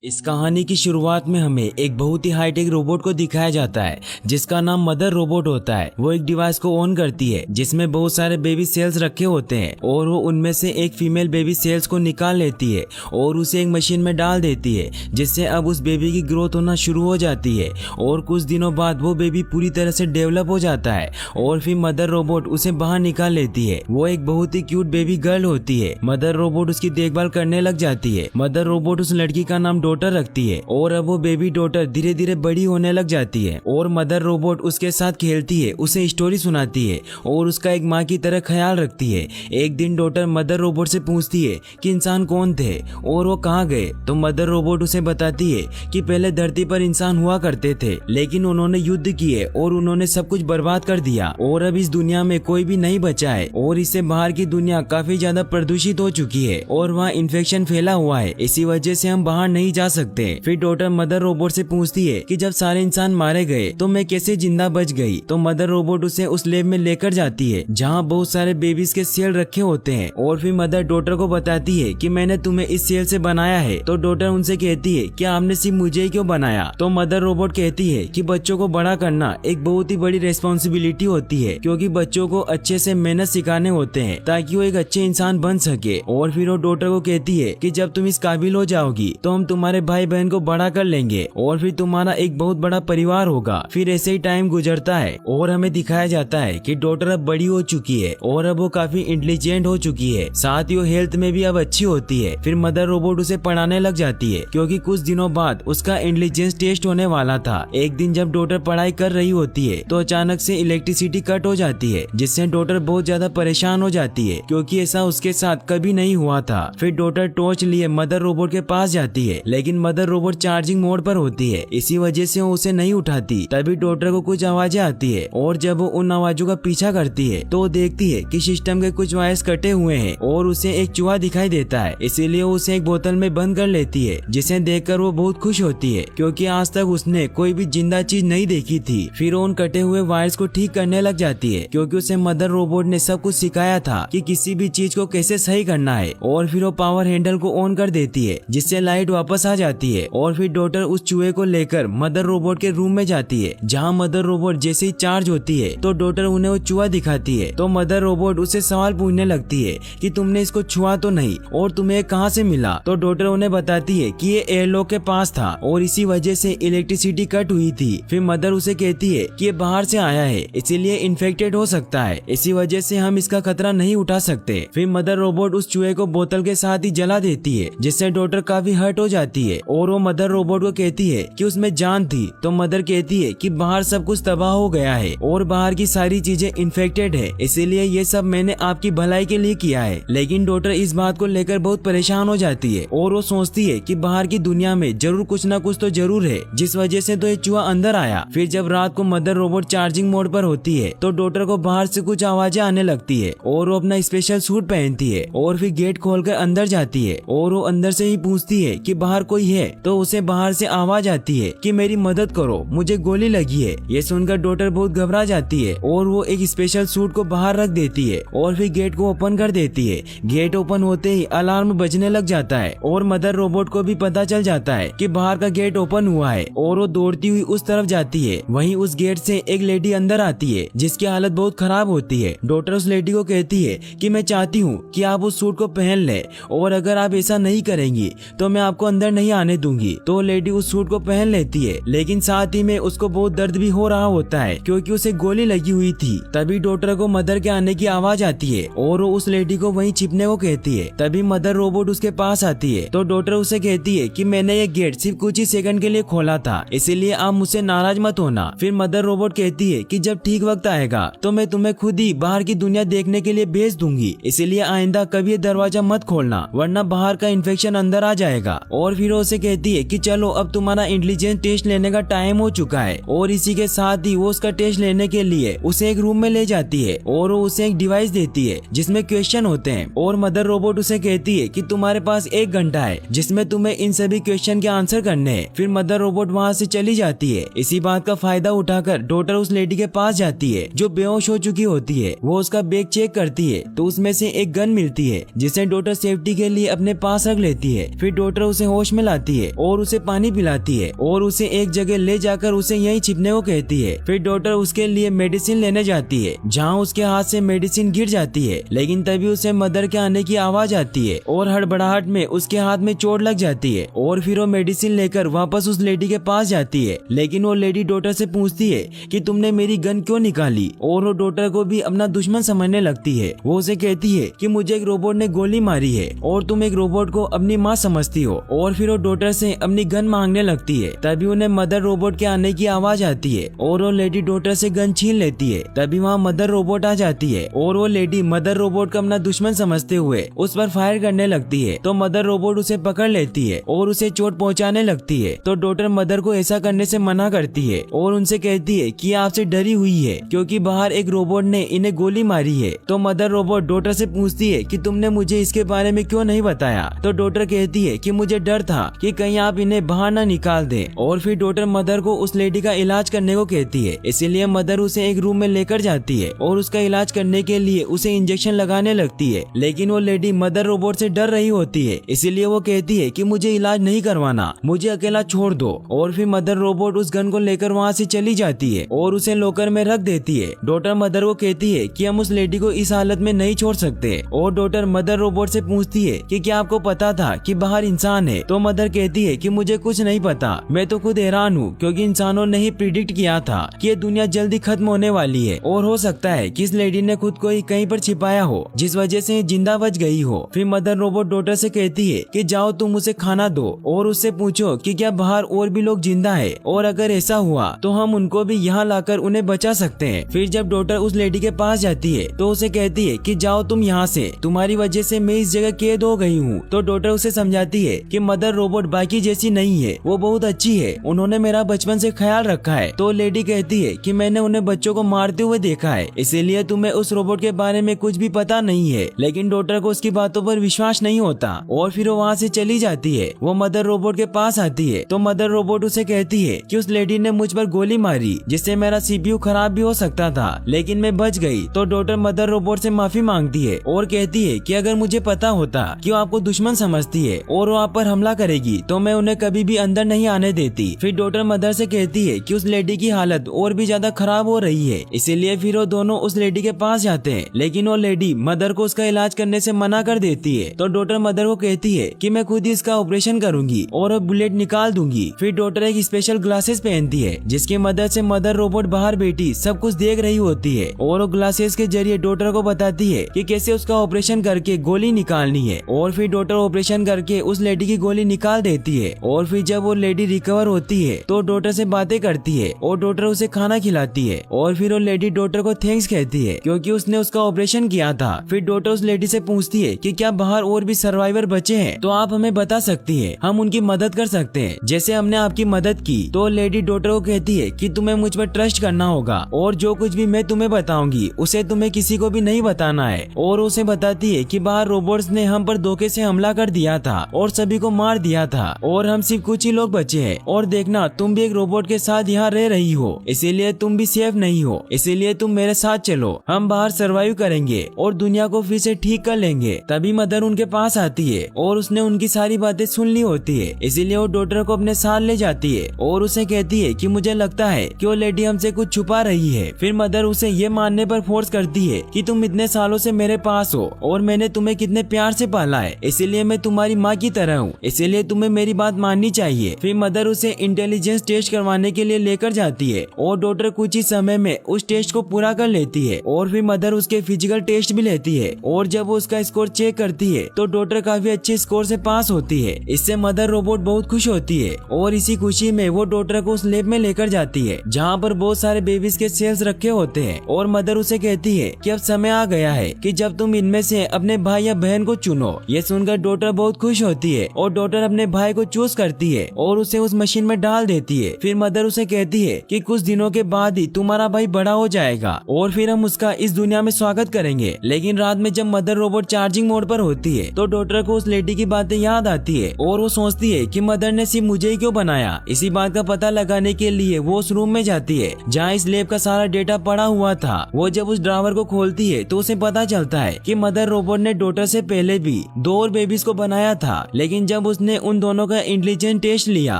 इस कहानी की शुरुआत में हमें एक बहुत ही हाईटेक रोबोट को दिखाया जाता है जिसका नाम मदर रोबोट होता है। वो एक डिवाइस को ऑन करती है जिसमें बहुत सारे बेबी सेल्स रखे होते हैं और वो उनमें से एक फीमेल बेबी सेल्स को निकाल लेती है और उसे एक मशीन में डाल देती है, जिससे अब उस बेबी की ग्रोथ होना शुरू हो जाती है और कुछ दिनों बाद वो बेबी पूरी तरह से डेवलप हो जाता है और फिर मदर रोबोट उसे बाहर निकाल लेती है। वो एक बहुत ही क्यूट बेबी गर्ल होती है। मदर रोबोट उसकी देखभाल करने लग जाती है। मदर रोबोट उस लड़की का नाम डॉटर रखती है और अब वो बेबी डॉटर धीरे धीरे बड़ी होने लग जाती है और मदर रोबोट उसके साथ खेलती है, उसे स्टोरी सुनाती है और उसका एक माँ की तरह ख्याल रखती है। एक दिन डॉटर मदर रोबोट से पूछती है कि इंसान कौन थे और वो कहाँ गए, तो मदर रोबोट उसे बताती है कि पहले धरती पर इंसान हुआ करते थे, लेकिन उन्होंने युद्ध किए और उन्होंने सब कुछ बर्बाद कर दिया और अब इस दुनिया में कोई भी नहीं बचा है और इससे बाहर की दुनिया काफी ज्यादा प्रदूषित हो चुकी है और वहाँ इन्फेक्शन फैला हुआ है, इसी वजह से हम बाहर नहीं जा सकते। फिर डॉटर मदर रोबोट से पूछती है कि जब सारे इंसान मारे गए तो मैं कैसे जिंदा बच गई, तो मदर रोबोट उसे उस लैब में लेकर जाती है जहाँ बहुत सारे बेबीज के सेल रखे होते हैं और फिर मदर डॉटर को बताती है कि मैंने तुम्हें इस सेल से बनाया है। तो डॉटर उनसे कहती है कि आपने सिर्फ मुझे ही क्यों बनाया, तो मदर रोबोट कहती है कि बच्चों को बड़ा करना एक बहुत ही बड़ी रेस्पॉन्सिबिलिटी होती है, क्योंकि बच्चों को अच्छे से मेहनत सिखाने होते हैं ताकि वो एक अच्छे इंसान बन सके। और फिर वो डॉटर को कहती है कि जब तुम इस काबिल हो जाओगी तो हम तुम्हारे भाई बहन को बड़ा कर लेंगे और फिर तुम्हारा एक बहुत बड़ा परिवार होगा। फिर ऐसे ही टाइम गुजरता है और हमें दिखाया जाता है कि डॉटर अब बड़ी हो चुकी है और अब वो काफी इंटेलिजेंट हो चुकी है, साथ ही वो हेल्थ में भी अब अच्छी होती है। फिर मदर रोबोट उसे पढ़ाने लग जाती है क्योंकि कुछ दिनों बाद उसका इंटेलिजेंस टेस्ट होने वाला था। एक दिन जब डॉटर पढ़ाई कर रही होती है तो अचानक से इलेक्ट्रिसिटी कट हो जाती है, जिससे डॉटर बहुत ज्यादा परेशान हो जाती है क्योंकि ऐसा उसके साथ कभी नहीं हुआ था। फिर डॉटर टॉर्च लिए मदर रोबोट के पास जाती है, लेकिन मदर रोबोट चार्जिंग मोड पर होती है, इसी वजह से वो उसे नहीं उठाती। तभी डॉटर को कुछ आवाजें आती है और जब वो उन आवाजों का पीछा करती है तो वो देखती है कि सिस्टम के कुछ वायर्स कटे हुए हैं और उसे एक चूहा दिखाई देता है, इसीलिए वो उसे एक बोतल में बंद कर लेती है, जिसे देखकर वो बहुत खुश होती है क्योंकि आज तक उसने कोई भी जिंदा चीज नहीं देखी थी। फिर उन कटे हुए वायर्स को ठीक करने लग जाती है क्योंकि उसे मदर रोबोट ने सब कुछ सिखाया था कि किसी भी चीज को कैसे सही करना है। और फिर वो पावर हैंडल को ऑन कर देती है जिससे लाइट वापस आ जाती है और फिर डॉटर उस चूहे को लेकर मदर रोबोट के रूम में जाती है, जहाँ मदर रोबोट जैसे ही चार्ज होती है तो डॉटर उन्हें वो चूहा दिखाती है। तो मदर रोबोट उससे सवाल पूछने लगती है कि तुमने इसको छुआ तो नहीं और तुम्हें कहाँ से मिला, तो डॉटर उन्हें बताती है कि ये एयरलॉक के पास था और इसी वजह से इलेक्ट्रिसिटी कट हुई थी। फिर मदर उसे कहती है कि ये बाहर से आया है इसीलिए इन्फेक्टेड हो सकता है, इसी वजह से हम इसका खतरा नहीं उठा सकते। फिर मदर रोबोट उस चूहे को बोतल के साथ ही जला देती है, जिससे डॉटर काफी हर्ट हो जाती है और वो मदर रोबोट को कहती है कि उसमें जान थी। तो मदर कहती है कि बाहर सब कुछ तबाह हो गया है और बाहर की सारी चीजें इन्फेक्टेड है, इसीलिए ये सब मैंने आपकी भलाई के लिए किया है। लेकिन डॉटर इस बात को लेकर बहुत परेशान हो जाती है और वो सोचती है कि बाहर की दुनिया में जरूर कुछ ना कुछ तो जरूर है, जिस वजह से तो ये चूहा अंदर आया। फिर जब रात को मदर रोबोट चार्जिंग मोड पर होती है तो डॉटर को बाहर से कुछ आवाजें आने लगती है और वो अपना स्पेशल सूट पहनती है और फिर गेट खोलकर अंदर जाती है और वो अंदर से ही पूछती है कि बाहर कोई है, तो उसे बाहर से आवाज आती है कि मेरी मदद करो, मुझे गोली लगी है। ये सुनकर डॉटर बहुत घबरा जाती है और वो एक स्पेशल सूट को बाहर रख देती है और फिर गेट को ओपन कर देती है। गेट ओपन होते ही अलार्म बजने लग जाता है और मदर रोबोट को भी पता चल जाता है कि बाहर का गेट ओपन हुआ है और वो दौड़ती हुई उस तरफ जाती है। वहीं उस गेट से एक लेडी अंदर आती है जिसकी हालत बहुत खराब होती है। डॉटर उस लेडी को कहती है कि मैं चाहती हूँ कि आप उस सूट को पहन ले और अगर आप ऐसा नहीं करेंगी तो मैं आपको अंदर नहीं आने दूंगी। तो लेडी उस सूट को पहन लेती है, लेकिन साथ ही में उसको बहुत दर्द भी हो रहा होता है क्योंकि उसे गोली लगी हुई थी। तभी डॉटर को मदर के आने की आवाज आती है और वो उस लेडी को वहीं छिपने को कहती है। तभी मदर रोबोट उसके पास आती है तो डॉटर उसे कहती है कि मैंने ये गेट सिर्फ कुछ ही सेकंड के लिए खोला था, इसीलिए आप मुझसे नाराज मत होना। फिर मदर रोबोट कहती है कि जब ठीक वक्त आएगा तो मैं तुम्हें खुद ही बाहर की दुनिया देखने के लिए भेज दूंगी, इसीलिए आइंदा कभी ये दरवाजा मत खोलना वरना बाहर का इन्फेक्शन अंदर आ जाएगा। और फिर उसे कहती है कि चलो अब तुम्हारा इंटेलिजेंस टेस्ट लेने का टाइम हो चुका है और इसी के साथ ही वो उसका टेस्ट लेने के लिए उसे एक रूम में ले जाती है और वो उसे एक डिवाइस देती है जिसमें क्वेश्चन होते हैं और मदर रोबोट उसे कहती है कि तुम्हारे पास 1 घंटा है जिसमें तुम्हें इन सभी क्वेश्चन के आंसर करने हैं। फिर मदर रोबोट वहाँ से चली जाती है। इसी बात का फायदा उठाकर डॉटर उस लेडी के पास जाती है जो बेहोश हो चुकी होती है। वो उसका बैग चेक करती है तो उसमें से एक गन मिलती है जिसे डॉटर सेफ्टी के लिए अपने पास रख लेती है। फिर डॉटर उसे होश होश में लाती है और उसे पानी पिलाती है और उसे एक जगह ले जाकर उसे यहीं छिपने को कहती है। फिर डॉक्टर उसके लिए मेडिसिन लेने जाती है, जहाँ उसके हाथ से मेडिसिन गिर जाती है, लेकिन तभी उसे मदर के आने की आवाज आती है और हड़बड़ाहट में उसके हाथ में चोट लग जाती है और फिर वो मेडिसिन लेकर वापस उस लेडी के पास जाती है। लेकिन वो लेडी डॉक्टर से पूछती है कि तुमने मेरी गन क्यों निकाली, और वो डॉक्टर को भी अपना दुश्मन समझने लगती है। वो उसे कहती है कि मुझे एक रोबोट ने गोली मारी है और तुम एक रोबोट को अपनी माँ समझती हो, और फिर वो डॉक्टर से अपनी गन मांगने लगती है। तभी उन्हें मदर रोबोट के आने की आवाज आती है और वो लेडी डॉक्टर से गन छीन लेती है। तभी वहाँ मदर रोबोट आ जाती है और वो लेडी मदर रोबोट को अपना दुश्मन समझते हुए उस पर फायर करने लगती है। तो मदर रोबोट उसे पकड़ लेती है और उसे चोट पहुंचाने लगती है। तो डॉक्टर मदर को ऐसा करने से मना करती है और उनसे कहती है कि आपसे डरी हुई है क्योंकि बाहर एक रोबोट ने इन्हें गोली मारी है। तो मदर रोबोट डॉक्टर से पूछती है कि तुमने मुझे इसके बारे में क्यों नहीं बताया। तो डॉक्टर कहती है कि मुझे डर था कि कहीं आप इन्हें बाहर ना निकाल दें। और फिर डॉक्टर मदर को उस लेडी का इलाज करने को कहती है, इसीलिए मदर उसे एक रूम में लेकर जाती है और उसका इलाज करने के लिए उसे इंजेक्शन लगाने लगती है। लेकिन वो लेडी मदर रोबोट से डर रही होती है, इसीलिए वो कहती है कि मुझे इलाज नहीं करवाना, मुझे अकेला छोड़ दो। और फिर मदर रोबोट उस गन को लेकर वहाँ से चली जाती है और उसे लॉकर में रख देती है। डॉक्टर मदर को कहती है कि हम उस लेडी को इस हालत में नहीं छोड़ सकते। और डॉक्टर मदर रोबोट से पूछती है कि क्या आपको पता था कि बाहर इंसान है। तो मदर कहती है कि मुझे कुछ नहीं पता, मैं तो खुद हैरान हूँ क्योंकि इंसानों ने ही प्रिडिक्ट किया था कि ये दुनिया जल्दी खत्म होने वाली है और हो सकता है कि इस लेडी ने खुद को ही कहीं पर छिपाया हो जिस वजह से जिंदा बच गई हो। फिर मदर रोबोट डॉक्टर से कहती है कि जाओ तुम उसे खाना दो और उससे पूछो कि क्या बाहर और भी लोग जिंदा है, और अगर ऐसा हुआ तो हम उनको भी यहाँ लाकर उन्हें बचा सकते हैं। फिर जब डॉक्टर उस लेडी के पास जाती है तो उसे कहती है कि जाओ तुम यहाँ से, तुम्हारी वजह से मैं इस जगह कैद हो गई हूँ। तो डॉक्टर उसे समझाती है कि मदर रोबोट बाकी जैसी नहीं है, वो बहुत अच्छी है, उन्होंने मेरा बचपन से ख्याल रखा है। तो लेडी कहती है कि मैंने उन्हें बच्चों को मारते हुए देखा है, इसीलिए तुम्हें उस रोबोट के बारे में कुछ भी पता नहीं है। लेकिन डॉक्टर को उसकी बातों पर विश्वास नहीं होता और फिर वो वहाँ से चली जाती है। वो मदर रोबोट के पास आती है तो मदर रोबोट उसे कहती है कि उस लेडी ने मुझ पर गोली मारी जिससे मेरा सीपीयू खराब भी हो सकता था, लेकिन मैं बच गई। तो डॉक्टर मदर रोबोट से माफी मांगती है और कहती है कि अगर मुझे पता होता कि वो आपको दुश्मन समझती है और वो आप पर हमला करेगी तो मैं उन्हें कभी भी अंदर नहीं आने देती। फिर डॉक्टर मदर से कहती है कि उस लेडी की हालत और भी ज्यादा खराब हो रही है, इसीलिए फिर वो दोनों उस लेडी के पास जाते हैं। लेकिन वो लेडी मदर को उसका इलाज करने से मना कर देती है। तो डॉक्टर मदर को कहती है कि मैं खुद ही इसका ऑपरेशन करूंगी और बुलेट निकाल दूंगी। फिर डॉक्टर एक स्पेशल ग्लासेस पहनती है जिसकी मदद से मदर रोबोट बाहर बैठी सब कुछ देख रही होती है और वो ग्लासेस के जरिए डॉक्टर को बताती है कि कैसे उसका ऑपरेशन करके गोली निकालनी है। और फिर डॉक्टर ऑपरेशन करके उस लेडी की गोली निकाल देती है। और फिर जब वो लेडी रिकवर होती है तो डॉक्टर से बातें करती है और डॉक्टर उसे खाना खिलाती है। और फिर वो लेडी डॉक्टर को थैंक्स कहती है क्योंकि उसने उसका ऑपरेशन किया था। फिर डॉक्टर उस लेडी से पूछती है कि क्या बाहर और भी सर्वाइवर बचे हैं तो आप हमें बता सकती है, हम उनकी मदद कर सकते हैं जैसे हमने आपकी मदद की। तो लेडी डॉक्टर को कहती है कि तुम्हें मुझ पर ट्रस्ट करना होगा और जो कुछ भी मैं तुम्हें बताऊंगी उसे तुम्हें किसी को भी नहीं बताना है। और उसे बताती है कि बाहर रोबोट्स ने हम पर धोखे से हमला कर दिया था और सभी को मार दिया था और हम सिर्फ कुछ ही लोग बचे हैं। और देखना तुम भी एक रोबोट के साथ यहाँ रह रही हो, इसीलिए तुम भी सेफ नहीं हो, इसीलिए तुम मेरे साथ चलो, हम बाहर सर्वाइव करेंगे और दुनिया को फिर से ठीक कर लेंगे। तभी मदर उनके पास आती है और उसने उनकी सारी बातें सुन ली होती है, इसीलिए वो डॉक्टर को अपने साथ ले जाती है और उसे कहती है कि मुझे लगता है कि वो लेडी हमसे कुछ छुपा रही है। फिर मदर उसे ये मानने पर फोर्स करती है कि तुम इतने सालों से मेरे पास हो और मैंने तुम्हें कितने प्यार से पाला है, इसीलिए मैं तुम्हारी माँ की तरह हूँ, इसीलिए तुम्हें मेरी बात माननी चाहिए। फिर मदर उसे इंटेलिजेंस टेस्ट करवाने के लिए लेकर जाती है और डॉक्टर कुछ ही समय में उस टेस्ट को पूरा कर लेती है। और फिर मदर उसके फिजिकल टेस्ट भी लेती है और जब वो उसका स्कोर चेक करती है तो डॉक्टर काफी अच्छे स्कोर से पास होती है। इससे मदर रोबोट बहुत खुश होती है और इसी खुशी में वो डॉक्टर को उस लैब में लेकर जाती है जहाँ पर बहुत सारे बेबीज के सेल्स रखे होते हैं। और मदर उसे कहती है कि अब समय आ गया है कि जब तुम इनमें से अपने भाई या बहन को चुनो। ये सुनकर डॉक्टर बहुत खुश होती है और डॉक्टर अपने भाई को चूज करती है और उसे उस मशीन में डाल देती है। फिर मदर उसे कहती है कि कुछ दिनों के बाद ही तुम्हारा भाई बड़ा हो जाएगा और फिर हम उसका इस दुनिया में स्वागत करेंगे। लेकिन रात में जब मदर रोबोट चार्जिंग मोड पर होती है तो डॉक्टर को उस लेडी की बातें याद आती है और वो सोचती है कि मदर ने सिर्फ मुझे ही क्यों बनाया। इसी बात का पता लगाने के लिए वो उस रूम में जाती है जहाँ इस लैब का सारा डेटा पड़ा हुआ था। वो जब उस ड्रावर को खोलती है तो उसे पता चलता है कि मदर रोबोट ने डॉक्टर से पहले भी 2 और बेबीज को बनाया था, लेकिन जब उसने उसने उन दोनों का इंटेलिजेंस टेस्ट लिया